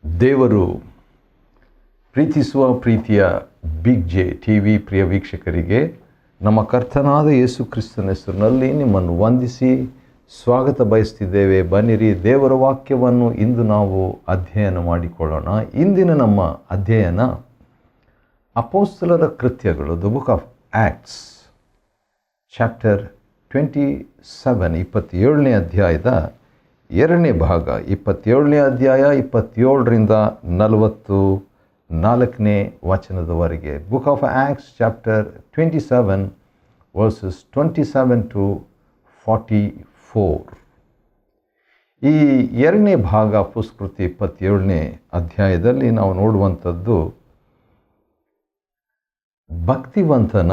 ದೇವರು ಪ್ರೀತಿಸುವ ಪ್ರೀತಿಯ ಬಿಗ್ ಜೆ ಟಿವಿ ಪ್ರಿಯ ವೀಕ್ಷಕರಿಗೆ ನಮ್ಮ ಕರ್ತನಾದ ಯೇಸು ಕ್ರಿಸ್ತನ ಹೆಸರಿನಲ್ಲಿ ನಿಮ್ಮನ್ನು ವಂದಿಸಿ ಸ್ವಾಗತ ಬಯಸ್ತಿದ್ದೇವೆ. ಬನ್ನಿರಿ, ದೇವರ ವಾಕ್ಯವನ್ನು ಇಂದು ನಾವು ಅಧ್ಯಯನ ಮಾಡಿಕೊಳ್ಳೋಣ. ಇಂದಿನ ನಮ್ಮ ಅಧ್ಯಯನ ಅಪೊಸ್ತಲರ ಕೃತ್ಯಗಳು, the book of Acts, chapter 27, 27ನೇ ಅಧ್ಯಾಯದ ಎರಡನೇ ಭಾಗ. 27ನೇ ಅಧ್ಯಾಯ 27ರಿಂದ 44ನೇ ವಚನದವರೆಗೆ. Book of Acts chapter 27 verses 27 to 44. ಈ ಎರಡನೇ ಭಾಗ ಪುಸ್ತಕೃತಿ 27ನೇ ಅಧ್ಯಾಯದಲ್ಲಿ ನಾವು ನೋಡುವಂಥದ್ದು ಭಕ್ತಿವಂತನ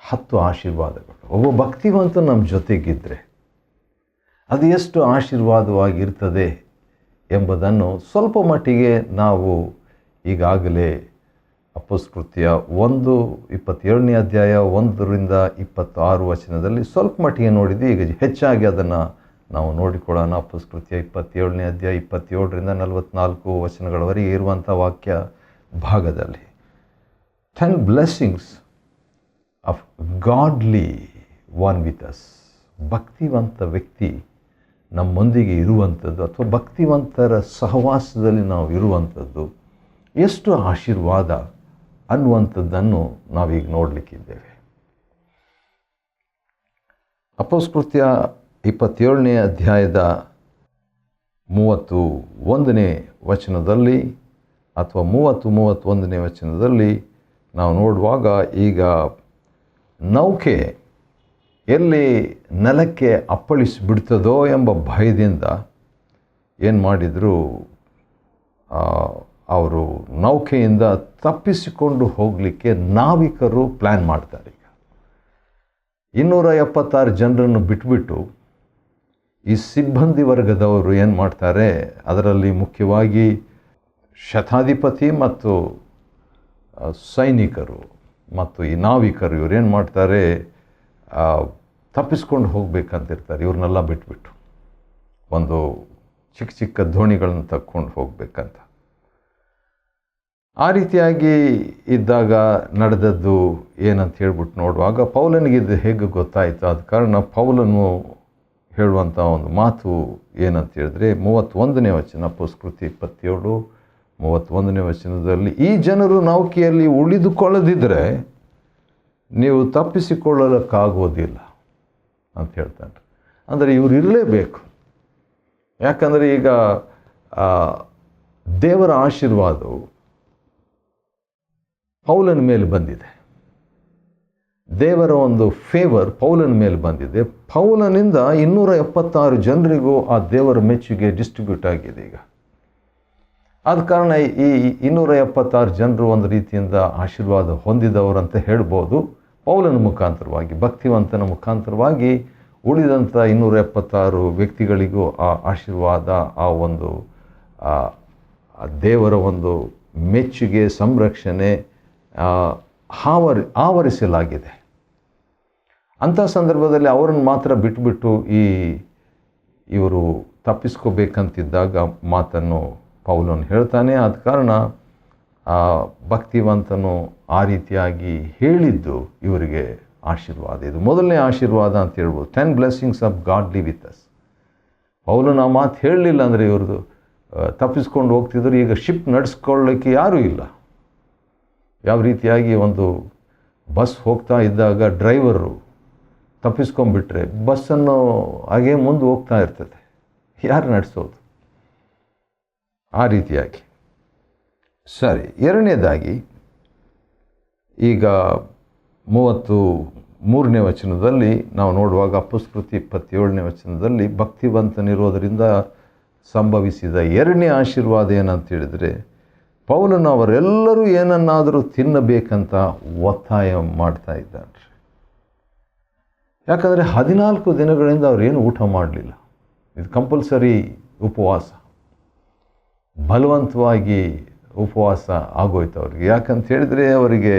10 ಆಶೀರ್ವಾದಗಳು. ಒಬ್ಬ ಭಕ್ತಿವಂತ ನಮ್ಮ ಜೊತೆಗಿದ್ದರೆ ಅದು ಎಷ್ಟು ಆಶೀರ್ವಾದವಾಗಿರ್ತದೆ ಎಂಬುದನ್ನು ಸ್ವಲ್ಪ ಮಟ್ಟಿಗೆ ನಾವು ಈಗಾಗಲೇ ಅಪೊಸ್ತಲರ 27ನೇ ಅಧ್ಯಾಯ 1ರಿಂದ 26 ವಚನದಲ್ಲಿ ಸ್ವಲ್ಪ ಮಟ್ಟಿಗೆ ನೋಡಿದ್ವಿ. ಈಗ ಹೆಚ್ಚಾಗಿ ಅದನ್ನು ನಾವು ನೋಡಿಕೊಳ್ಳೋಣ. ಅಪೊಸ್ತಲರ 27ನೇ ಅಧ್ಯಾಯ 27ರಿಂದ 44 ವಚನಗಳವರೆಗೆ ಇರುವಂಥ ವಾಕ್ಯ ಭಾಗದಲ್ಲಿ 10 blessings of godly one with us. ಭಕ್ತಿವಂತ ವ್ಯಕ್ತಿ ನಮ್ಮೊಂದಿಗೆ ಇರುವಂಥದ್ದು ಅಥವಾ ಭಕ್ತಿವಂತರ ಸಹವಾಸದಲ್ಲಿ ನಾವು ಇರುವಂಥದ್ದು ಎಷ್ಟು ಆಶೀರ್ವಾದ ಅನ್ನುವಂಥದ್ದನ್ನು ನಾವೀಗ ನೋಡಲಿಕ್ಕಿದ್ದೇವೆ. ಅಪೊಸ್ತಲರ 27ನೇ ಅಧ್ಯಾಯದ 31ನೇ ವಚನದಲ್ಲಿ ಅಥವಾ 31ನೇ ವಚನದಲ್ಲಿ ನಾವು ನೋಡುವಾಗ, ಈಗ ನೌಕೆ ಎಲ್ಲಿ ನೆಲಕ್ಕೆ ಅಪ್ಪಳಿಸಿಬಿಡ್ತದೋ ಎಂಬ ಭಯದಿಂದ ಏನು ಮಾಡಿದರು, ಅವರು ನೌಕೆಯಿಂದ ತಪ್ಪಿಸಿಕೊಂಡು ಹೋಗಲಿಕ್ಕೆ ನಾವಿಕರು ಪ್ಲ್ಯಾನ್ ಮಾಡ್ತಾರೆ. ಈಗ 276 ಜನರನ್ನು ಬಿಟ್ಬಿಟ್ಟು ಈ ಸಿಬ್ಬಂದಿ ವರ್ಗದವರು ಏನು ಮಾಡ್ತಾರೆ, ಅದರಲ್ಲಿ ಮುಖ್ಯವಾಗಿ ಶತಾಧಿಪತಿ ಮತ್ತು ಸೈನಿಕರು ಮತ್ತು ಈ ನಾವಿಕರು ಇವರೇನು ಮಾಡ್ತಾರೆ, ತಪ್ಪಿಸ್ಕೊಂಡು ಹೋಗ್ಬೇಕಂತಿರ್ತಾರೆ. ಇವ್ರನ್ನೆಲ್ಲ ಬಿಟ್ಬಿಟ್ಟು ಒಂದು ಚಿಕ್ಕ ಚಿಕ್ಕ ದೋಣಿಗಳನ್ನು ತಕ್ಕೊಂಡು ಹೋಗಬೇಕಂತ. ಆ ರೀತಿಯಾಗಿ ಇದ್ದಾಗ ನಡೆದದ್ದು ಏನಂತ ಹೇಳ್ಬಿಟ್ಟು ನೋಡುವಾಗ, ಪೌಲನಿಗಿದ್ದು ಹೇಗೆ ಗೊತ್ತಾಯಿತು? ಆದ ಕಾರಣ ಪೌಲನು ಹೇಳುವಂಥ ಒಂದು ಮಾತು ಏನಂತ ಹೇಳಿದ್ರೆ 31ನೇ ವಚನ, ಅಪೊಸ್ತಲರ 27 31ನೇ ವಚನದಲ್ಲಿ, ಈ ಜನರು ನೌಕೆಯಲ್ಲಿ ಉಳಿದುಕೊಳ್ಳದಿದ್ದರೆ ನೀವು ತಪ್ಪಿಸಿಕೊಳ್ಳಲಿಕ್ಕಾಗೋದಿಲ್ಲ ಅಂತ ಹೇಳ್ತಾನೆ. ಅಂದರೆ ಇವರು ಇರಲೇಬೇಕು. ಯಾಕಂದರೆ ಈಗ ದೇವರ ಆಶೀರ್ವಾದವು ಪೌಲನ ಮೇಲೆ ಬಂದಿದೆ. ದೇವರ ಒಂದು ಫೇವರ್ ಪೌಲನ ಮೇಲೆ ಬಂದಿದೆ. ಪೌಲನಿಂದ 276 ಜನರಿಗೂ ಆ ದೇವರ ಮೆಚ್ಚುಗೆ ಡಿಸ್ಟ್ರಿಬ್ಯೂಟ್ ಆಗಿದೆ. ಈಗ ಆದ ಕಾರಣ ಈ 276 ಜನರು ಒಂದು ರೀತಿಯಿಂದ ಆಶೀರ್ವಾದ ಹೊಂದಿದವರಂತ ಹೇಳ್ಬೋದು. ಪೌಲನ ಮುಖಾಂತರವಾಗಿ, ಭಕ್ತಿವಂತನ ಮುಖಾಂತರವಾಗಿ ಉಳಿದಂಥ 276 ವ್ಯಕ್ತಿಗಳಿಗೂ ಆ ಆಶೀರ್ವಾದ, ಆ ಒಂದು ದೇವರ ಒಂದು ಮೆಚ್ಚುಗೆ, ಸಂರಕ್ಷಣೆ ಆವರಿಸಲಾಗಿದೆ. ಅಂಥ ಸಂದರ್ಭದಲ್ಲಿ ಅವರನ್ನು ಮಾತ್ರ ಬಿಟ್ಟುಬಿಟ್ಟು ಇವರು ತಪ್ಪಿಸ್ಕೋಬೇಕಂತಿದ್ದಾಗ ಮಾತನ್ನು ಪೌಲನು ಹೇಳ್ತಾನೆ. ಆದ ಕಾರಣ ಭಕ್ತಿವಂತನು ಆ ರೀತಿಯಾಗಿ ಹೇಳಿದ್ದು ಇವರಿಗೆ ಆಶೀರ್ವಾದ. ಇದು ಮೊದಲನೇ ಆಶೀರ್ವಾದ ಅಂತ ಹೇಳ್ಬೋದು. 10 blessings of godly with us. ಪೌಲನು ಆ ಮಾತು ಹೇಳಲಿಲ್ಲ ಅಂದರೆ ಇವ್ರದ್ದು ತಪ್ಪಿಸ್ಕೊಂಡು ಹೋಗ್ತಿದ್ರು. ಈಗ ಶಿಪ್ ನಡೆಸ್ಕೊಳ್ಳೋಕ್ಕೆ ಯಾರೂ ಇಲ್ಲ. ಯಾವ ರೀತಿಯಾಗಿ ಒಂದು ಬಸ್ ಹೋಗ್ತಾ ಇದ್ದಾಗ ಡ್ರೈವರು ತಪ್ಪಿಸ್ಕೊಂಡ್ಬಿಟ್ರೆ ಬಸ್ಸನ್ನು ಹಾಗೇ ಮುಂದೆ ಹೋಗ್ತಾ ಇರ್ತದೆ, ಯಾರು ನಡೆಸೋದು? ಆ ರೀತಿಯಾಗಿ. ಸರಿ, ಎರಡನೇದಾಗಿ ಈಗ 33ನೇ ವಚನದಲ್ಲಿ ನಾವು ನೋಡುವಾಗ, ಅಪೊಸ್ತಲರ 27ನೇ ವಚನದಲ್ಲಿ ಭಕ್ತಿವಂತನಿರೋದರಿಂದ ಸಂಭವಿಸಿದ ಎರಡನೇ ಆಶೀರ್ವಾದ ಏನಂತ ಹೇಳಿದರೆ, ಪೌಲನು ಅವರೆಲ್ಲರೂ ಏನನ್ನಾದರೂ ತಿನ್ನಬೇಕಂತ ಒತ್ತಾಯ ಮಾಡ್ತಾ ಇದ್ದಾರೆ. ಯಾಕಂದರೆ 14 ದಿನಗಳಿಂದ ಅವರೇನು ಊಟ ಮಾಡಲಿಲ್ಲ. ಇದು ಕಂಪಲ್ಸರಿ ಉಪವಾಸ, ಬಲವಂತವಾಗಿ ಉಪವಾಸ ಆಗೋಯ್ತು ಅವ್ರಿಗೆ. ಯಾಕಂತ ಹೇಳಿದರೆ ಅವರಿಗೆ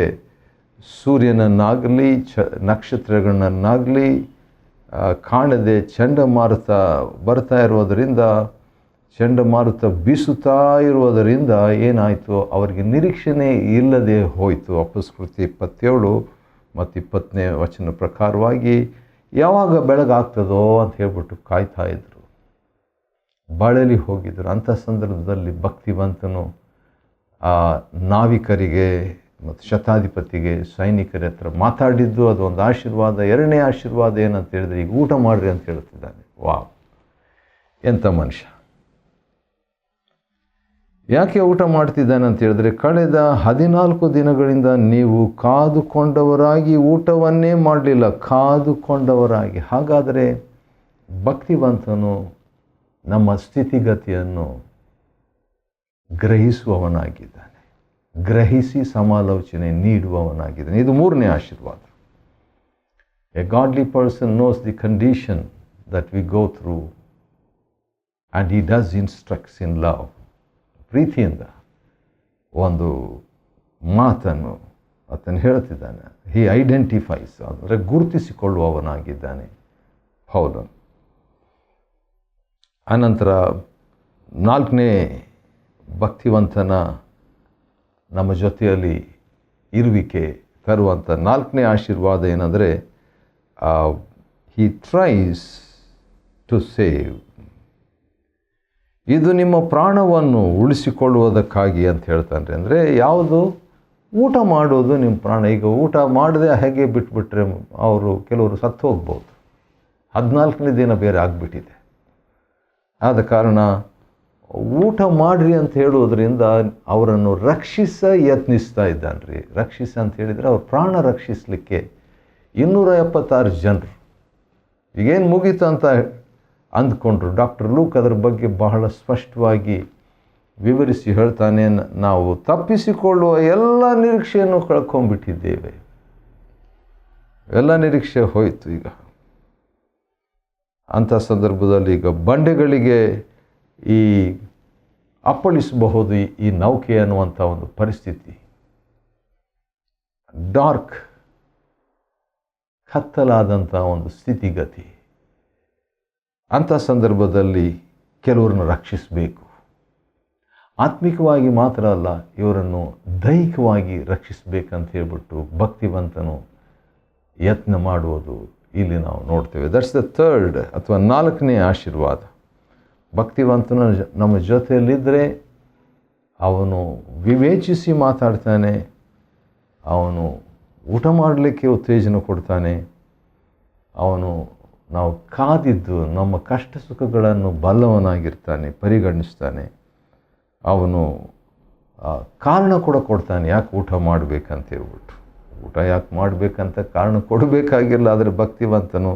ಸೂರ್ಯನನ್ನಾಗಲಿ ನಕ್ಷತ್ರಗಳನ್ನಾಗಲಿ ಕಾಣದೆ ಚಂಡಮಾರುತ ಬರ್ತಾ ಇರೋದರಿಂದ ಚಂಡಮಾರುತ ಬೀಸುತ್ತಾ ಇರುವುದರಿಂದ ಏನಾಯಿತು, ಅವರಿಗೆ ನಿರೀಕ್ಷಣೆ ಇಲ್ಲದೆ ಹೋಯಿತು. ಅಪೊಸ್ತಲಕೃತ್ಯ 27 ಮತ್ತು 20ನೇ ವಚನ ಪ್ರಕಾರವಾಗಿ ಯಾವಾಗ ಬೆಳಗಾಗ್ತದೋ ಅಂತ ಹೇಳ್ಬಿಟ್ಟು ಕಾಯ್ತಾ ಇದ್ದರು, ಬಳಲಿ ಹೋಗಿದ್ದರು. ಅಂಥ ಸಂದರ್ಭದಲ್ಲಿ ಭಕ್ತಿವಂತನು ಆ ನಾವಿಕರಿಗೆ ಮತ್ತು ಶತಾಧಿಪತಿಗೆ ಸೈನಿಕರ ಹತ್ರ ಮಾತಾಡಿದ್ದು ಅದು ಒಂದು ಆಶೀರ್ವಾದ. ಎರಡನೇ ಆಶೀರ್ವಾದ ಏನಂತ ಹೇಳಿದ್ರೆ, ಈಗ ಊಟ ಮಾಡಿರಿ ಅಂತ ಹೇಳ್ತಿದ್ದಾನೆ. ವಾವ್, ಎಂಥ ಮನುಷ್ಯ! ಯಾಕೆ ಊಟ ಮಾಡ್ತಿದ್ದಾನೆ ಅಂತ ಹೇಳಿದ್ರೆ, ಕಳೆದ 14 ದಿನಗಳಿಂದ ನೀವು ಕಾದುಕೊಂಡವರಾಗಿ ಊಟವನ್ನೇ ಮಾಡಲಿಲ್ಲ, ಕಾದುಕೊಂಡವರಾಗಿ. ಹಾಗಾದರೆ ಭಕ್ತಿವಂತನು ನಮ್ಮ ಸ್ಥಿತಿಗತಿಯನ್ನು ಗ್ರಹಿಸುವವನಾಗಿದ್ದಾನೆ, ಗ್ರಹಿಸಿ ಸಮಾಲೋಚನೆ ನೀಡುವವನಾಗಿದ್ದಾನೆ. ಇದು ಮೂರನೇ ಆಶೀರ್ವಾದ. A godly person knows the condition that we go through and he does instructs in love. ಪ್ರೀತಿಯಿಂದ ಒಂದು ಮಾತನ್ನು ಆತನು ಹೇಳ್ತಿದ್ದಾನೆ. ಹಿ ಐಡೆಂಟಿಫೈಸ್, ಅಂದರೆ ಗುರುತಿಸಿಕೊಳ್ಳುವವನಾಗಿದ್ದಾನೆ ಪೌಲನು. ಅನಂತರ 4ನೇ ಭಕ್ತಿವಂತನ ನಮ್ಮ ಜೊತೆಯಲ್ಲಿ ಇರುವಿಕೆ ತರುವಂಥ 4ನೇ ಆಶೀರ್ವಾದ ಏನಂದರೆ, ಹಿ ಟ್ರೈಸ್ ಟು ಸೇವ್. ಇದು ನಿಮ್ಮ ಪ್ರಾಣವನ್ನು ಉಳಿಸಿಕೊಳ್ಳುವುದಕ್ಕಾಗಿ ಅಂತ ಹೇಳ್ತಾನೆ. ಅಂದರೆ ಯಾವುದು? ಊಟ ಮಾಡೋದು ನಿಮ್ಮ ಪ್ರಾಣ. ಈಗ ಊಟ ಮಾಡದೆ ಹೇಗೆ ಬಿಟ್ಬಿಟ್ರೆ ಕೆಲವರು ಸತ್ತು ಹೋಗ್ಬೋದು. 14ನೇ ದಿನ ಬೇರೆ ಆಗಿಬಿಟ್ಟಿದೆ. ಆದ ಕಾರಣ ಊಟ ಮಾಡಿರಿ ಅಂತ ಹೇಳುವುದರಿಂದ ಅವರನ್ನು ಯತ್ನಿಸ್ತಾ ಇದ್ದಾನೆ ರೀ. ಅಂತ ಹೇಳಿದರೆ ಅವ್ರ ಪ್ರಾಣ ರಕ್ಷಿಸಲಿಕ್ಕೆ 276 ಜನರು ಈಗೇನು ಮುಗೀತು ಅಂತ ಅಂದ್ಕೊಂಡ್ರು. ಡಾಕ್ಟರ್ ಲೂಕ್ ಅದರ ಬಗ್ಗೆ ಬಹಳ ಸ್ಪಷ್ಟವಾಗಿ ವಿವರಿಸಿ ಹೇಳ್ತಾನೆ, ನಾವು ತಪ್ಪಿಸಿಕೊಳ್ಳುವ ಎಲ್ಲ ನಿರೀಕ್ಷೆಯನ್ನು ಕಳ್ಕೊಂಡ್ಬಿಟ್ಟಿದ್ದೇವೆ. ಎಲ್ಲ ನಿರೀಕ್ಷೆ ಹೋಯಿತು. ಈಗ ಅಂಥ ಸಂದರ್ಭದಲ್ಲಿ ಈಗ ಬಂಡೆಗಳಿಗೆ ಈ ಅಪ್ಪಳಿಸಬಹುದು ಈ ನೌಕೆ ಅನ್ನುವಂಥ ಒಂದು ಪರಿಸ್ಥಿತಿ. ಡಾರ್ಕ್, ಕತ್ತಲಾದಂಥ ಒಂದು ಸ್ಥಿತಿಗತಿ. ಅಂಥ ಸಂದರ್ಭದಲ್ಲಿ ಕೆಲವರನ್ನು ರಕ್ಷಿಸಬೇಕು. ಆತ್ಮಿಕವಾಗಿ ಮಾತ್ರ ಅಲ್ಲ, ಇವರನ್ನು ದೈಹಿಕವಾಗಿ ರಕ್ಷಿಸಬೇಕಂತ ಹೇಳ್ಬಿಟ್ಟು ಭಕ್ತಿವಂತನು ಯತ್ನ ಮಾಡುವುದು ಇಲ್ಲಿ ನಾವು ನೋಡ್ತೇವೆ. ದಟ್ಸ್ ದ ಥರ್ಡ್ ಅಥವಾ 4ನೇ ಆಶೀರ್ವಾದ. ಭಕ್ತಿವಂತನ ನಮ್ಮ ಜೊತೆಯಲ್ಲಿದ್ದರೆ ಅವನು ವಿವೇಚಿಸಿ ಮಾತಾಡ್ತಾನೆ, ಅವನು ಊಟ ಮಾಡಲಿಕ್ಕೆ ಉತ್ತೇಜನ ಕೊಡ್ತಾನೆ, ಅವನು ನಾವು ಕಾದಿದ್ದು ನಮ್ಮ ಕಷ್ಟ ಸುಖಗಳನ್ನು ಬಲ್ಲವನಾಗಿರ್ತಾನೆ, ಪರಿಗಣಿಸ್ತಾನೆ. ಅವನು ಕಾರಣ ಕೂಡ ಕೊಡ್ತಾನೆ, ಯಾಕೆ ಊಟ ಮಾಡಬೇಕಂತ ಹೇಳ್ಬಿಟ್ಟು. ಊಟ ಯಾಕೆ ಮಾಡಬೇಕಂತ ಕಾರಣ ಕೊಡಬೇಕಾಗಿಲ್ಲ. ಆದರೆ ಭಕ್ತಿವಂತನು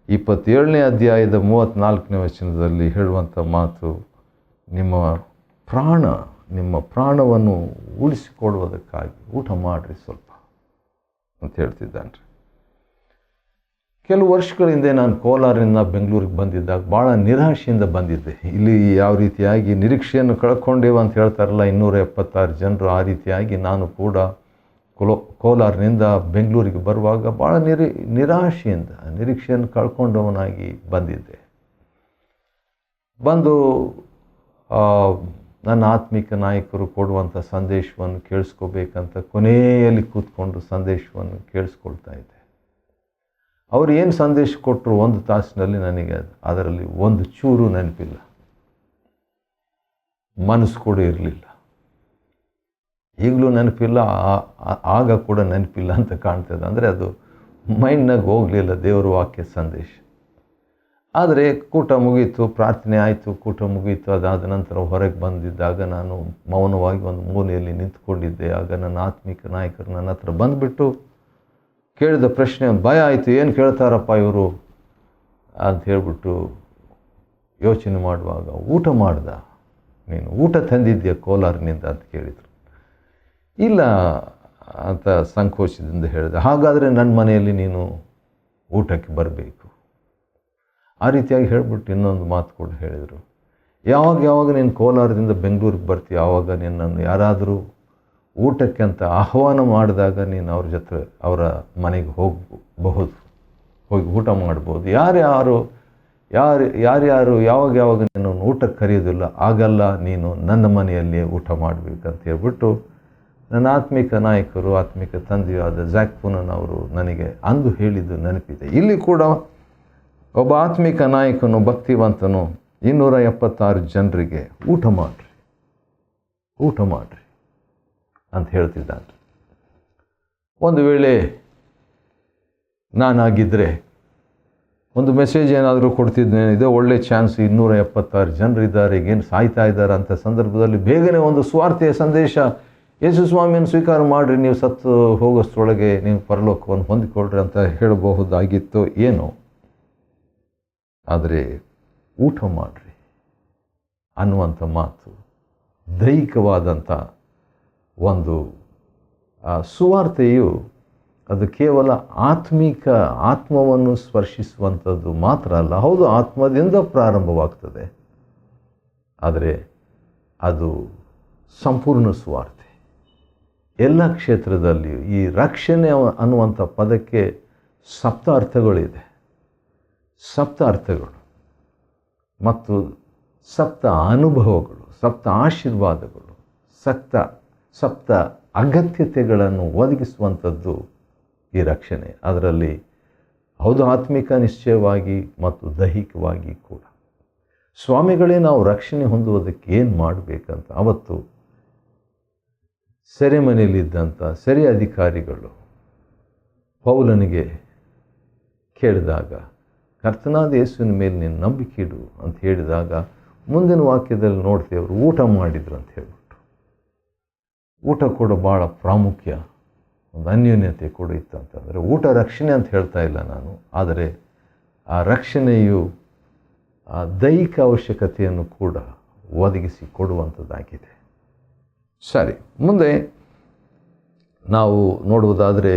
27ನೇ ಅಧ್ಯಾಯದ 34ನೇ ವಚನದಲ್ಲಿ ಹೇಳುವಂಥ ಮಾತು, ನಿಮ್ಮ ಪ್ರಾಣವನ್ನು ಉಳಿಸಿಕೊಳ್ಳುವುದಕ್ಕಾಗಿ ಊಟ ಮಾಡಿರಿ ಸ್ವಲ್ಪ ಅಂತ ಹೇಳ್ತಿದ್ದಾನೆ. ಕೆಲವು ವರ್ಷಗಳ ಹಿಂದೆ ನಾನು ಕೋಲಾರದಿಂದ ಬೆಂಗಳೂರಿಗೆ ಬಂದಿದ್ದಾಗ ಭಾಳ ನಿರಾಶೆಯಿಂದ ಬಂದಿದ್ದೆ. ಇಲ್ಲಿ ಯಾವ ರೀತಿಯಾಗಿ ನಿರೀಕ್ಷೆಯನ್ನು ಕಳ್ಕೊಂಡೇವು ಅಂತ ಹೇಳ್ತಾರಲ್ಲ 276 ಜನರು, ಆ ರೀತಿಯಾಗಿ ನಾನು ಕೂಡ ಕೋಲಾರನಿಂದ ಬೆಂಗಳೂರಿಗೆ ಬರುವಾಗ ಭಾಳ ನಿರಾಶೆಯಿಂದ ನಿರೀಕ್ಷೆಯನ್ನು ಕಳ್ಕೊಂಡವನಾಗಿ ಬಂದಿದ್ದೆ. ಬಂದು ನನ್ನ ಆತ್ಮಿಕ ನಾಯಕರು ಕೊಡುವಂಥ ಸಂದೇಶವನ್ನು ಕೇಳಿಸ್ಕೋಬೇಕಂತ ಕೊನೆಯಲ್ಲಿ ಕೂತ್ಕೊಂಡು ಸಂದೇಶವನ್ನು ಕೇಳಿಸ್ಕೊಳ್ತಾ ಇದ್ದೆ. ಅವರು ಏನು ಸಂದೇಶ ಕೊಟ್ಟರು 1 ತಾಸಿನಲ್ಲಿ ನನಗೆ ಅದರಲ್ಲಿ ಒಂದು ಚೂರು ನೆನಪಿಲ್ಲ, ಮನಸ್ಸು ಕೂಡ ಇರಲಿಲ್ಲ. ಈಗಲೂ ನೆನಪಿಲ್ಲ, ಆಗ ಕೂಡ ನೆನಪಿಲ್ಲ ಅಂತ ಕಾಣ್ತದೆ. ಅಂದರೆ ಅದು ಮೈಂಡ್ನಾಗ ಹೋಗಲಿಲ್ಲ ದೇವರ ವಾಕ್ಯ ಸಂದೇಶ. ಆದರೆ ಕೂಟ ಮುಗೀತು, ಪ್ರಾರ್ಥನೆ ಆಯಿತು, ಕೂಟ ಮುಗೀತು. ಅದಾದ ನಂತರ ಹೊರಗೆ ಬಂದಿದ್ದಾಗ ನಾನು ಮೌನವಾಗಿ ಒಂದು ಮೂಲೆಯಲ್ಲಿ ನಿಂತ್ಕೊಂಡಿದ್ದೆ. ಆಗ ನನ್ನ ಆತ್ಮಿಕ ನಾಯಕರು ನನ್ನ ಹತ್ರ ಬಂದುಬಿಟ್ಟು ಕೇಳಿದ ಪ್ರಶ್ನೆ, ಭಯ ಆಯಿತು, ಏನು ಕೇಳ್ತಾರಪ್ಪ ಇವರು ಅಂತ ಹೇಳ್ಬಿಟ್ಟು ಯೋಚನೆ ಮಾಡುವಾಗ, ಊಟ ಮಾಡ್ದ ನೀನು, ಊಟ ತಂದಿದ್ದೀಯ ಕೋಲಾರನಿಂದ ಅಂತ ಕೇಳಿದರು. ಇಲ್ಲ ಅಂತ ಸಂಕೋಚದಿಂದ ಹೇಳಿದೆ. ಹಾಗಾದರೆ ನನ್ನ ಮನೆಯಲ್ಲಿ ನೀನು ಊಟಕ್ಕೆ ಬರಬೇಕು. ಆ ರೀತಿಯಾಗಿ ಹೇಳಿಬಿಟ್ಟು ಇನ್ನೊಂದು ಮಾತು ಕೂಡ ಹೇಳಿದರು, ಯಾವಾಗ ನೀನು ಕೋಲಾರದಿಂದ ಬೆಂಗಳೂರಿಗೆ ಬರ್ತೀಯ ಆವಾಗ ನಿನ್ನನ್ನು ಯಾರಾದರೂ ಊಟಕ್ಕೆ ಅಂತ ಆಹ್ವಾನ ಮಾಡಿದಾಗ ನೀನು ಅವ್ರ ಜೊತೆ ಅವರ ಮನೆಗೆ ಹೋಗಬಹುದು, ಹೋಗಿ ಊಟ ಮಾಡ್ಬೋದು. ಯಾರ್ಯಾರು ಯಾರ್ಯಾರು ಯಾವಾಗ ನೀನು ಊಟಕ್ಕೆ ಕರೆಯೋದಿಲ್ಲ, ಆಗಲ್ಲ, ನೀನು ನನ್ನ ಮನೆಯಲ್ಲಿ ಊಟ ಮಾಡಬೇಕಂತ ಹೇಳ್ಬಿಟ್ಟು ನನ್ನ ಆತ್ಮಿಕ ನಾಯಕರು, ಆತ್ಮಿಕ ತಂದೆಯಾದ ಜ್ಯಾಕ್ ಪೂನನ್ ಅವರು ನನಗೆ ಅಂದು ಹೇಳಿದ್ದು ನೆನಪಿದೆ. ಇಲ್ಲಿ ಕೂಡ ಒಬ್ಬ ಆತ್ಮಿಕ ನಾಯಕನು, ಭಕ್ತಿವಂತನು 276 ಜನರಿಗೆ ಊಟ ಮಾಡಿರಿ ಅಂತ ಹೇಳ್ತಿದ್ದಾನೆ. ಒಂದು ವೇಳೆ ನಾನಾಗಿದ್ದರೆ ಒಂದು ಮೆಸೇಜ್ ಏನಾದರೂ ಕೊಡ್ತಿದ್ದೇನೆ, ಇದೆ ಒಳ್ಳೆ ಚಾನ್ಸ್, 276 ಜನರಿದ್ದಾರೆ, ಈಗೇನು ಸಾಯ್ತಾ ಇದ್ದಾರೆ ಅಂತ ಸಂದರ್ಭದಲ್ಲಿ ಬೇಗನೆ ಒಂದು ಸ್ವಾರ್ಥೆಯ ಸಂದೇಶ, ಯೇಸು ಸ್ವಾಮಿಯನ್ನು ಸ್ವೀಕಾರ ಮಾಡಿರಿ, ನೀವು ಸತ್ತು ಹೋಗೋಷ್ಟರೊಳಗೆ ನೀವು ಪರಲೋಕವನ್ನು ಹೊಂದಿಕೊಳ್ಳ್ರಿ ಅಂತ ಹೇಳಬಹುದಾಗಿತ್ತು ಏನೋ. ಆದರೆ ಊಟ ಮಾಡಿರಿ ಅನ್ನುವಂಥ ಮಾತು ದೈಹಿಕವಾದಂಥ ಒಂದು ಸುವಾರ್ತೆಯು ಅದು ಕೇವಲ ಆತ್ಮವನ್ನು ಸ್ಪರ್ಶಿಸುವಂಥದ್ದು ಮಾತ್ರ ಅಲ್ಲ. ಹೌದು, ಆತ್ಮದಿಂದ ಪ್ರಾರಂಭವಾಗ್ತದೆ, ಆದರೆ ಅದು ಸಂಪೂರ್ಣ ಸುವಾರ್ತೆ. ಎಲ್ಲ ಕ್ಷೇತ್ರದಲ್ಲಿಯೂ ಈ ರಕ್ಷಣೆ ಅನ್ನುವಂಥ ಪದಕ್ಕೆ ಸಪ್ತ ಅರ್ಥಗಳಿದೆ. ಸಪ್ತ ಅರ್ಥಗಳು ಮತ್ತು ಸಪ್ತ ಅನುಭವಗಳು, ಸಪ್ತ ಆಶೀರ್ವಾದಗಳು, ಸಪ್ತ ಅಗತ್ಯತೆಗಳನ್ನು ಒದಗಿಸುವಂಥದ್ದು ಈ ರಕ್ಷಣೆ. ಅದರಲ್ಲಿ ಹೌದು, ಆತ್ಮಿಕ ನಿಶ್ಚಯವಾಗಿ ಮತ್ತು ದೈಹಿಕವಾಗಿ ಕೂಡ. ಸ್ವಾಮಿಗಳೇ ನಾವು ರಕ್ಷಣೆ ಹೊಂದುವುದಕ್ಕೆ ಏನು ಮಾಡಬೇಕಂತ ಅವತ್ತು ಸೆರೆಮನೆಯಲ್ಲಿದ್ದಂಥ ಸೆರೆ ಅಧಿಕಾರಿಗಳು ಪೌಲನಿಗೆ ಕೇಳಿದಾಗ, ಕರ್ತನಾದ ಯೇಸುವಿನ ಮೇಲೆ ನೀನು ನಂಬಿಕೆ ಇಡು ಅಂತ ಹೇಳಿದಾಗ, ಮುಂದಿನ ವಾಕ್ಯದಲ್ಲಿ ನೋಡ್ತೀವಿ ಅವರು ಊಟ ಮಾಡಿದ್ರು ಅಂತ ಹೇಳ್ಬಿಟ್ಟು. ಊಟ ಕೂಡ ಭಾಳ ಪ್ರಾಮುಖ್ಯ, ಒಂದು ಅನ್ಯೋನ್ಯತೆ ಕೂಡ ಇತ್ತು ಅಂತಂದರೆ. ಊಟ ರಕ್ಷಣೆ ಅಂತ ಹೇಳ್ತಾ ಇಲ್ಲ ನಾನು, ಆದರೆ ಆ ರಕ್ಷಣೆಯು ಆ ದೈಹಿಕ ಅವಶ್ಯಕತೆಯನ್ನು ಕೂಡ ಒದಗಿಸಿ ಕೊಡುವಂಥದ್ದಾಗಿದೆ. ಸರಿ, ಮುಂದೆ ನಾವು ನೋಡುವುದಾದರೆ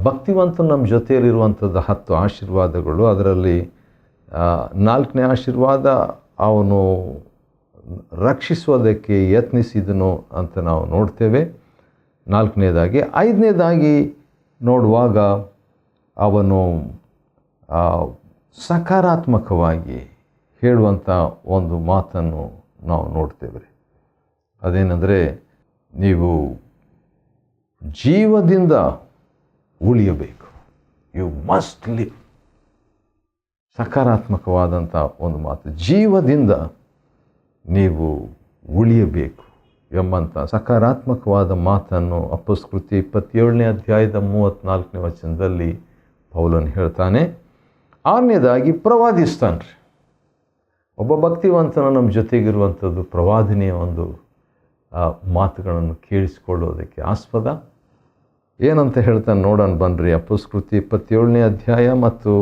ಭಕ್ತಿವಂತನು ನಮ್ಮ ಜೊತೆಯಲ್ಲಿರುವಂಥದ್ದು 10 ಆಶೀರ್ವಾದಗಳು. ಅದರಲ್ಲಿ 4ನೇ ಆಶೀರ್ವಾದ, ಅವನು ರಕ್ಷಿಸೋದಕ್ಕೆ ಯತ್ನಿಸಿದನು ಅಂತ ನಾವು ನೋಡ್ತೇವೆ. 4ನೇದಾಗಿ. 5ನೇದಾಗಿ ನೋಡುವಾಗ ಅವನು ಸಕಾರಾತ್ಮಕವಾಗಿ ಹೇಳುವಂಥ ಒಂದು ಮಾತನ್ನು ನಾವು ನೋಡ್ತೇವೆ. ಅದೇನೆಂದರೆ, ನೀವು ಜೀವದಿಂದ ಉಳಿಯಬೇಕು, ಯು ಮಸ್ಟ್ ಲಿವ್. ಸಕಾರಾತ್ಮಕವಾದಂಥ ಒಂದು ಮಾತು, ಜೀವದಿಂದ ನೀವು ಉಳಿಯಬೇಕು ಎಂಬಂಥ ಸಕಾರಾತ್ಮಕವಾದ ಮಾತನ್ನು ಅಪೊಸ್ತಲಕೃತ್ಯ 27ನೇ ಅಧ್ಯಾಯದ 34ನೇ ವಚನದಲ್ಲಿ ಪೌಲನು ಹೇಳ್ತಾನೆ. 6ನೇದಾಗಿ ಪ್ರವಾದಿಸ್ತಾನೆ. ಒಬ್ಬ ಭಕ್ತಿವಂತನ ನಮ್ಮ ಜೊತೆಗಿರುವಂಥದ್ದು ಪ್ರವಾದನೆಯ ಒಂದು ಮಾತುಗಳನ್ನು ಕೇಳಿಸಿಕೊಳ್ಳೋದಕ್ಕೆ ಆಸ್ಪದ. ಏನಂತ ಹೇಳ್ತಾನೆ ನೋಡೋಣ ಬನ್ನಿರಿ. ಅಪೊಸ್ತಲಕೃತ್ಯ 27ನೇ ಅಧ್ಯಾಯ ಮತ್ತು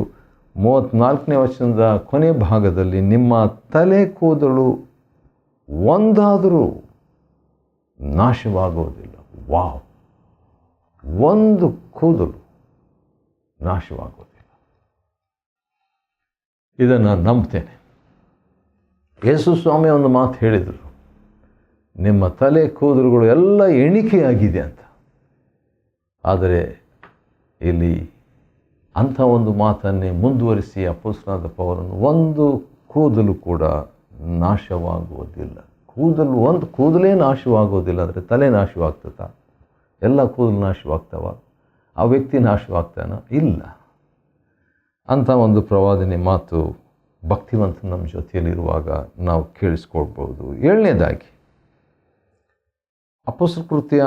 34ನೇ ವಚನದ ಕೊನೆ ಭಾಗದಲ್ಲಿ, ನಿಮ್ಮ ತಲೆ ಕೂದಲು ಒಂದಾದರೂ ನಾಶವಾಗುವುದಿಲ್ಲ. ವಾವ್, ಒಂದು ಕೂದಲು ನಾಶವಾಗುವುದಿಲ್ಲ. ಇದನ್ನು ನಂಬ್ತೇನೆ. ಯೇಸು ಸ್ವಾಮಿ ಒಂದು ಮಾತು ಹೇಳಿದರು, ನಿಮ್ಮ ತಲೆ ಕೂದಲುಗಳು ಎಲ್ಲ ಎಣಿಕೆಯಾಗಿದೆ ಅಂತ. ಆದರೆ ಇಲ್ಲಿ ಅಂಥ ಒಂದು ಮಾತನ್ನೇ ಮುಂದುವರಿಸಿ ಅಪೊಸ್ತಲನಾದ ಪೌಲನು, ಒಂದು ಕೂದಲು ಕೂಡ ನಾಶವಾಗುವುದಿಲ್ಲ. ಒಂದು ಕೂದಲೇ ನಾಶವಾಗೋದಿಲ್ಲ ಅಂದರೆ ತಲೆ ನಾಶವಾಗ್ತದ? ಎಲ್ಲ ಕೂದಲು ನಾಶವಾಗ್ತವ? ಆ ವ್ಯಕ್ತಿ ನಾಶವಾಗ್ತಾನ? ಇಲ್ಲ. ಅಂಥ ಒಂದು ಪ್ರವಾದನೆ ಮಾತು ಭಕ್ತಿವಂತ ನಮ್ಮ ಜೊತೆಯಲ್ಲಿರುವಾಗ ನಾವು ಕೇಳಿಸ್ಕೊಳ್ಬೋದು. 7ನೇದಾಗಿ ಅಪೊಸ್ತಲಕೃತ್ಯ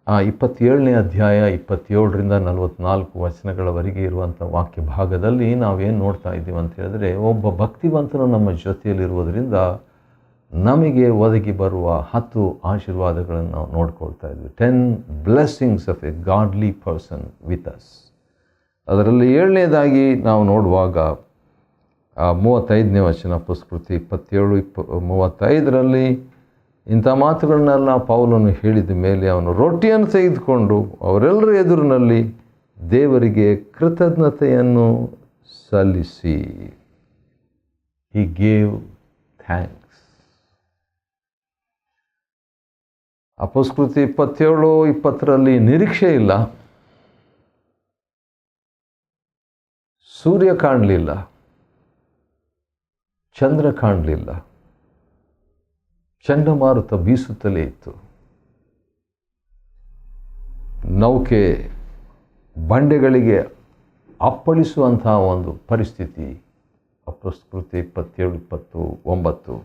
27ನೇ ಅಧ್ಯಾಯ 27ರಿಂದ 44 ವಚನಗಳವರೆಗೆ ಇರುವಂಥ ವಾಕ್ಯ ಭಾಗದಲ್ಲಿ ನಾವೇನು ನೋಡ್ತಾ ಇದ್ದೀವಿ ಅಂತ ಹೇಳಿದ್ರೆ, ಒಬ್ಬ ಭಕ್ತಿವಂತನು ನಮ್ಮ ಜೊತೆಯಲ್ಲಿರುವುದರಿಂದ ನಮಗೆ ಒದಗಿ ಬರುವ 10 ಆಶೀರ್ವಾದಗಳನ್ನು ನಾವು ನೋಡ್ಕೊಳ್ತಾ ಇದ್ವಿ. 10 blessings of A godly person with us. ಅದರಲ್ಲಿ 7ನೇದಾಗಿ ನಾವು ನೋಡುವಾಗ 35ನೇ ವಚನ, ಅಪೊಸ್ತಲಕೃತ್ಯ 27:35ರಲ್ಲಿ ಇಂಥ ಮಾತುಗಳನ್ನೆಲ್ಲ ಪೌಲನು ಹೇಳಿದ ಮೇಲೆ ಅವನು ರೊಟ್ಟಿಯನ್ನು ತೆಗೆದುಕೊಂಡು ಅವರೆಲ್ಲರ ಎದುರಿನಲ್ಲಿ ದೇವರಿಗೆ ಕೃತಜ್ಞತೆಯನ್ನು ಸಲ್ಲಿಸಿ, he gave thanks. ಅಪೊಸ್ತಲಕೃತ್ಯ 27:20ರಲ್ಲಿ ನಿರೀಕ್ಷೆ ಇಲ್ಲ, ಸೂರ್ಯ ಕಾಣಲಿಲ್ಲ, ಚಂದ್ರ ಕಾಣಲಿಲ್ಲ, ಚಂಡಮಾರುತ ಬೀಸುತ್ತಲೇ ಇತ್ತು, ನೌಕೆ ಬಂಡೆಗಳಿಗೆ ಅಪ್ಪಳಿಸುವಂತಹ ಒಂದು ಪರಿಸ್ಥಿತಿ. ಅಪೊಸ್ತಲಕೃತ್ಯ 27:29.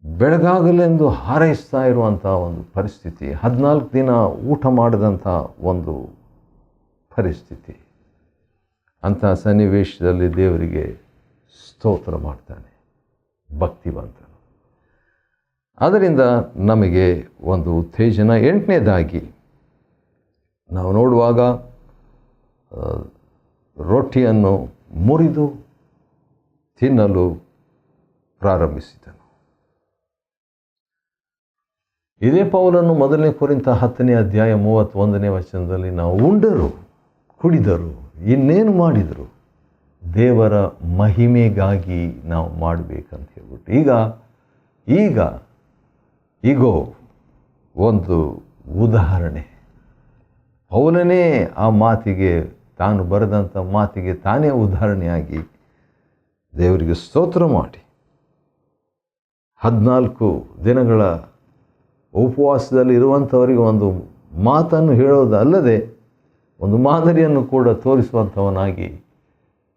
ಬೆಳಗಾಗಲೆಂದು ಹಾರೈಸ್ತಾ ಇರುವಂಥ ಒಂದು ಪರಿಸ್ಥಿತಿ, 14 ದಿನ ಊಟ ಮಾಡದಂಥ ಒಂದು ಪರಿಸ್ಥಿತಿ. ಅಂತಹ ಸನ್ನಿವೇಶದಲ್ಲಿ ದೇವರಿಗೆ ಸ್ತೋತ್ರ ಮಾಡ್ತಾನೆ ಭಕ್ತಿವಂತನು. ಅದರಿಂದ ನಮಗೆ ಒಂದು ಉತ್ತೇಜನ. 8ನೇದಾಗಿ ನಾವು ನೋಡುವಾಗ ರೊಟ್ಟಿಯನ್ನು ಮುರಿದು ತಿನ್ನಲು ಪ್ರಾರಂಭಿಸಿದನು. ಇದೇ ಪೌಲನು 1 ಕೊರಿಂಥ 10ನೇ ಅಧ್ಯಾಯ 31ನೇ ವಚನದಲ್ಲಿ ನಾವು ಉಂಡರು, ಕುಡಿದರು, ಇನ್ನೇನು ಮಾಡಿದರು ದೇವರ ಮಹಿಮೆಗಾಗಿ ನಾವು ಮಾಡಬೇಕಂತ ಹೇಳ್ಬಿಟ್ಟು ಈಗೋ ಒಂದು ಉದಾಹರಣೆ. ಪೌಲನೇ ಆ ಮಾತಿಗೆ, ತಾನು ಬರೆದಂಥ ಮಾತಿಗೆ ತಾನೇ ಉದಾಹರಣೆಯಾಗಿ ದೇವರಿಗೆ ಸ್ತೋತ್ರ ಮಾಡಿ 14 ದಿನಗಳ ಉಪವಾಸದಲ್ಲಿ ಇರುವಂಥವರಿಗೆ ಒಂದು ಮಾತನ್ನು ಹೇಳೋದಲ್ಲದೆ ಒಂದು ಮಾದರಿಯನ್ನು ಕೂಡ ತೋರಿಸುವಂಥವನಾಗಿ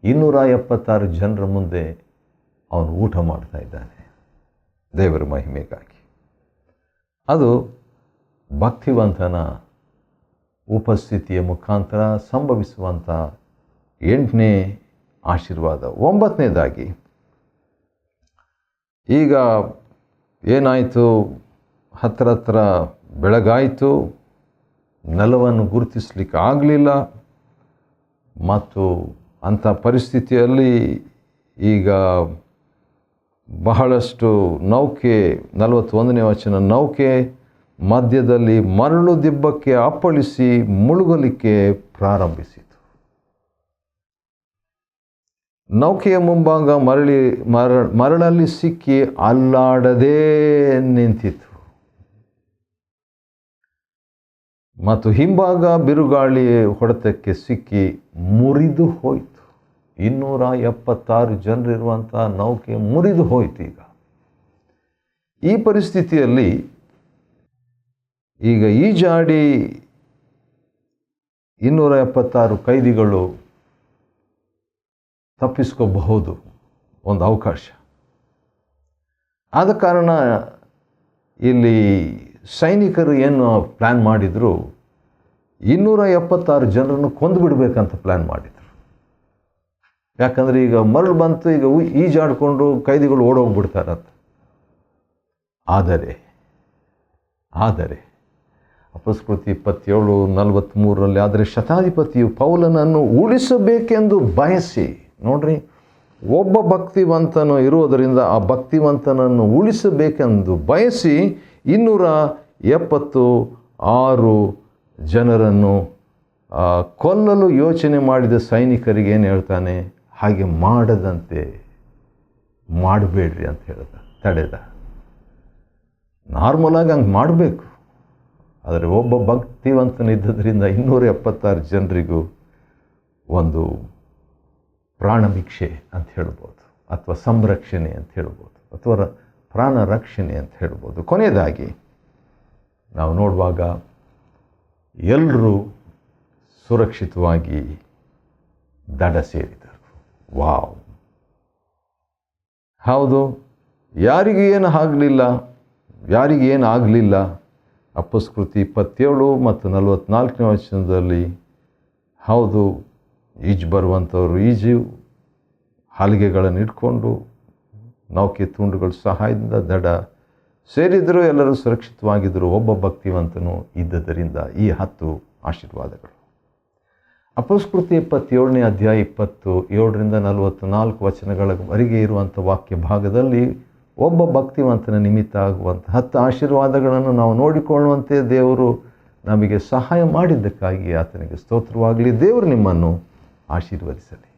276 ಜನರ ಮುಂದೆ ಅವನು ಊಟ ಮಾಡ್ತಾ ಇದ್ದಾನೆ ದೇವರ ಮಹಿಮೆಗಾಗಿ. ಅದು ಭಕ್ತಿವಂತನ ಉಪಸ್ಥಿತಿಯ ಮುಖಾಂತರ ಸಂಭವಿಸುವಂಥ 8ನೇ ಆಶೀರ್ವಾದ. 9ನೇದಾಗಿ ಈಗ ಏನಾಯಿತು, ಹತ್ತಿರ ಬೆಳಗಾಯಿತು, ನೆಲವನ್ನು ಗುರುತಿಸಲಿಕ್ಕೆ ಆಗಲಿಲ್ಲ. ಮತ್ತು ಅಂಥ ಪರಿಸ್ಥಿತಿಯಲ್ಲಿ ಈಗ ಬಹಳಷ್ಟು ನೌಕೆ, 41ನೇ ವಚನ, ನೌಕೆ ಮಧ್ಯದಲ್ಲಿ ಮರಳು ದಿಬ್ಬಕ್ಕೆ ಅಪ್ಪಳಿಸಿ ಮುಳುಗಲಿಕ್ಕೆ ಪ್ರಾರಂಭಿಸಿತು. ನೌಕೆಯ ಮುಂಭಾಗ ಮರಳಲ್ಲಿ ಸಿಕ್ಕಿ ಅಲ್ಲಾಡದೇ ನಿಂತಿತು ಮತ್ತು ಹಿಂಭಾಗ ಬಿರುಗಾಳಿ ಹೊಡೆತಕ್ಕೆ ಸಿಕ್ಕಿ ಮುರಿದು ಹೋಯಿತು. 276 ಜನರಿರುವಂಥ ನೌಕೆ ಮುರಿದು ಹೋಯಿತು. ಈ ಪರಿಸ್ಥಿತಿಯಲ್ಲಿ ಈಗ ಈಜಾಡಿ 276 ಕೈದಿಗಳು ತಪ್ಪಿಸ್ಕೋಬಹುದು ಒಂದು ಅವಕಾಶ. ಆದ ಕಾರಣ ಇಲ್ಲಿ ಸೈನಿಕರು ಏನು ಪ್ಲ್ಯಾನ್ ಮಾಡಿದರು, 276 ಜನರನ್ನು ಕೊಂದು ಬಿಡಬೇಕಂತ ಪ್ಲ್ಯಾನ್ ಮಾಡಿದರು. ಯಾಕಂದರೆ ಈಗ ಮರಳು ಬಂತು, ಈಗ ಈಜಾಡಿಕೊಂಡು ಕೈದಿಗಳು ಓಡೋಗ್ಬಿಡ್ತಾರಂತ. ಆದರೆ ಅಪೊಸ್ತಲಕೃತ್ಯ 27:43 ಆದರೆ ಶತಾಧಿಪತಿಯು ಪೌಲನನ್ನು ಉಳಿಸಬೇಕೆಂದು ಬಯಸಿ, ನೋಡ್ರಿ, ಒಬ್ಬ ಭಕ್ತಿವಂತನು ಇರುವುದರಿಂದ ಆ ಭಕ್ತಿವಂತನನ್ನು ಉಳಿಸಬೇಕೆಂದು ಬಯಸಿ 276 ಜನರನ್ನು ಕೊಲ್ಲಲು ಯೋಚನೆ ಮಾಡಿದ ಸೈನಿಕರಿಗೆ ಏನು ಹೇಳ್ತಾನೆ, ಹಾಗೆ ಮಾಡದಂತೆ ಮಾಡಬೇಡ್ರಿ ಅಂತ ಹೇಳ್ದ, ತಡೆದ. ನಾರ್ಮಲಾಗಿ ಹಂಗೆ ಮಾಡಬೇಕು, ಆದರೆ ಒಬ್ಬ ಭಕ್ತಿವಂತನಿದ್ದರಿಂದ 276 ಜನರಿಗೂ ಒಂದು ಪ್ರಾಣಭಿಕ್ಷೆ ಅಂತ ಹೇಳ್ಬೋದು, ಅಥವಾ ಸಂರಕ್ಷಣೆ ಅಂತ ಹೇಳ್ಬೋದು, ಅಥವಾ ಪ್ರಾಣ ರಕ್ಷಣೆ ಅಂತ ಹೇಳ್ಬೋದು. ಕೊನೆಯದಾಗಿ ನಾವು ನೋಡುವಾಗ ಎಲ್ಲರೂ ಸುರಕ್ಷಿತವಾಗಿ ದಡ ಸೇರಿದರು. ವಾವ್! ಹೌದು, ಯಾರಿಗೇನು ಆಗಲಿಲ್ಲ. ಅಪೊಸ್ತಲಕೃತ್ಯ 27 ಮತ್ತು 44ನೇ ವಚನದಲ್ಲಿ ಹೌದು, ಈಜು ಬರುವಂಥವರು ಈಜು ಹಲಿಗೆಗಳನ್ನು ಇಟ್ಕೊಂಡು ನೌಕೆ ತುಂಡುಗಳ ಸಹಾಯದಿಂದ ದಡ ಸೇರಿದರೂ ಎಲ್ಲರೂ ಸುರಕ್ಷಿತವಾಗಿದ್ದರು. ಒಬ್ಬ ಭಕ್ತಿವಂತನು ಇದ್ದದರಿಂದ ಈ 10 ಆಶೀರ್ವಾದಗಳು. ಅಪೊಸ್ತಲಕೃತ್ಯ 27ನೇ ಅಧ್ಯಾಯ 27ರಿಂದ 44 ವಚನಗಳವರೆಗೆ ಇರುವಂಥ ವಾಕ್ಯ ಭಾಗದಲ್ಲಿ ಒಬ್ಬ ಭಕ್ತಿವಂತನ ನಿಮಿತ್ತ ಆಗುವಂಥ 10 ಆಶೀರ್ವಾದಗಳನ್ನು ನಾವು ನೋಡಿಕೊಳ್ಳುವಂತೆ ದೇವರು ನಮಗೆ ಸಹಾಯ ಮಾಡಿದ್ದಕ್ಕಾಗಿ ಆತನಿಗೆ ಸ್ತೋತ್ರವಾಗಲಿ. ದೇವರು ನಿಮ್ಮನ್ನು ಆಶೀರ್ವದಿಸಲಿ.